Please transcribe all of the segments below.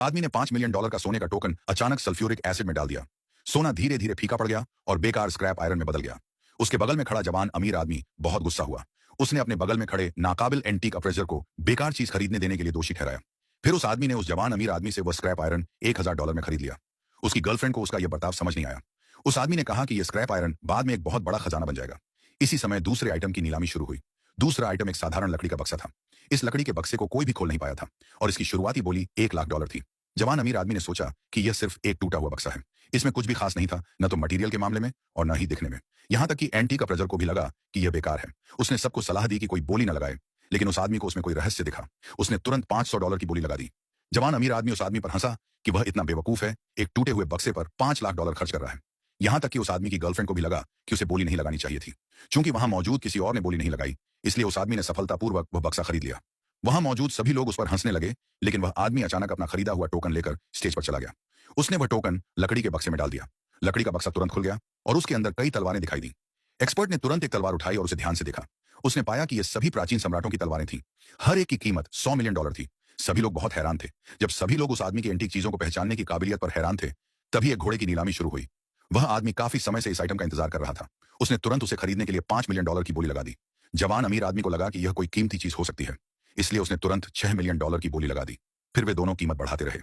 आदमी ने $5 मिलियन का सोने का टोकन अचानक सल्फ्यूरिक एसिड में डाल दिया। सोना धीरे धीरे फीका पड़ गया और बेकार स्क्रैप आयरन में बदल गया। उसके बगल में खड़ा जवान अमीर आदमी बहुत गुस्सा हुआ। उसने अपने बगल में खड़े नाकाबिल एंटीक अप्रेजर को बेकार चीज खरीदने देने के लिए दोषी ठहराया। फिर उस आदमी ने उस जवान अमीर आदमी से वह स्क्रैप आयरन $1000 में खरीद लिया। उसकी गर्लफ्रेंड को उसका यह बर्ताव समझ नहीं आया। उस आदमी ने कहा कि यह स्क्रैप आयरन बाद में एक बहुत बड़ा खजाना बन जाएगा। इसी समय दूसरे आइटम की नीलामी शुरू हुई। दूसरा आइटम एक साधारण लकड़ी का बक्सा था। इस लकड़ी के बक्से को कोई भी खोल नहीं पाया था और इसकी शुरुआती बोली $1 लाख थी। जवान अमीर आदमी ने सोचा कि यह सिर्फ एक टूटा हुआ बक्सा है। इसमें कुछ भी खास नहीं था, न तो मटेरियल के मामले में और न ही दिखने में। यहां तक कि एंटीक अप्रेजर को भी लगा कि यह बेकार है। उसने सबको सलाह दी कि कोई बोली न लगाए, लेकिन उस आदमी को उसमें कोई रहस्य दिखा। उसने तुरंत $500 की बोली लगा दी। जवान अमीर आदमी उस आदमी पर हंसा कि वह इतना बेवकूफ है, एक टूटे हुए बक्से पर $5 लाख खर्च कर रहा है। यहां तक कि उस आदमी की गर्लफ्रेंड को भी लगा कि उसे बोली नहीं लगानी चाहिए थी। चूंकि वहां मौजूद किसी और ने बोली नहीं लगाई, इसलिए उस आदमी ने सफलतापूर्वक वह बक्सा खरीद लिया। वहां मौजूद सभी लोग उस पर हंसने लगे, लेकिन वह आदमी अचानक अपना खरीदा हुआ टोकन लेकर स्टेज पर चला गया। उसने वह टोकन लकड़ी के बक्से में डाल दिया। लकड़ी का बक्सा तुरंत खुल गया और उसके अंदर कई तलवारें दिखाई दी। एक्सपर्ट ने तुरंत एक तलवार उठाई और उसे ध्यान से देखा। उसने पाया कि ये सभी प्राचीन सम्राटों की तलवारें थीं। हर एक की कीमत $100 मिलियन थी। सभी लोग बहुत हैरान थे। जब सभी लोग उस आदमी की एंटीक चीजों को पहचानने की काबिलियत पर हैरान थे, तभी एक घोड़े की नीलामी शुरू हुई। वह आदमी काफी समय से इस आइटम का इंतजार कर रहा था। उसने तुरंत उसे खरीदने के लिए $5 मिलियन की बोली लगा दी। जवान अमीर आदमी को लगा कि यह कोई कीमती चीज हो सकती है, इसलिए उसने तुरंत $6 मिलियन की बोली लगा दी। फिर वे दोनों कीमत बढ़ाते रहे,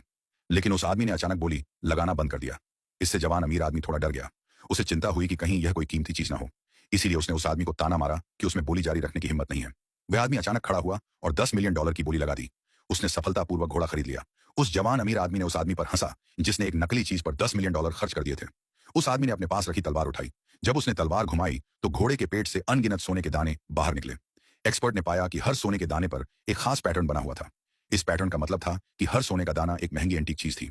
लेकिन उस आदमी ने अचानक बोली लगाना बंद कर दिया। इससे जवान अमीर आदमी थोड़ा डर गया। उसे चिंता हुई कि कहीं यह कोई कीमती चीज ना हो। इसीलिए उसने उस आदमी को ताना मारा कि उसमें बोली जारी रखने की हिम्मत नहीं है। वह आदमी अचानक खड़ा हुआ और $10 मिलियन की बोली लगा दी। उसने सफलतापूर्वक घोड़ा खरीद लिया। उस जवान अमीर आदमी ने उस आदमी पर हंसा जिसने एक नकली चीज पर $10 मिलियन खर्च कर दिए थे। उस आदमी ने अपने पास रखी तलवार उठाई। जब उसने तलवार घुमाई तो घोड़े के पेट से अनगिनत सोने के दाने बाहर निकले। एक्सपर्ट ने पाया कि हर सोने के दाने पर एक खास पैटर्न बना हुआ था। इस पैटर्न का मतलब था कि हर सोने का दाना एक महंगी एंटीक चीज थी।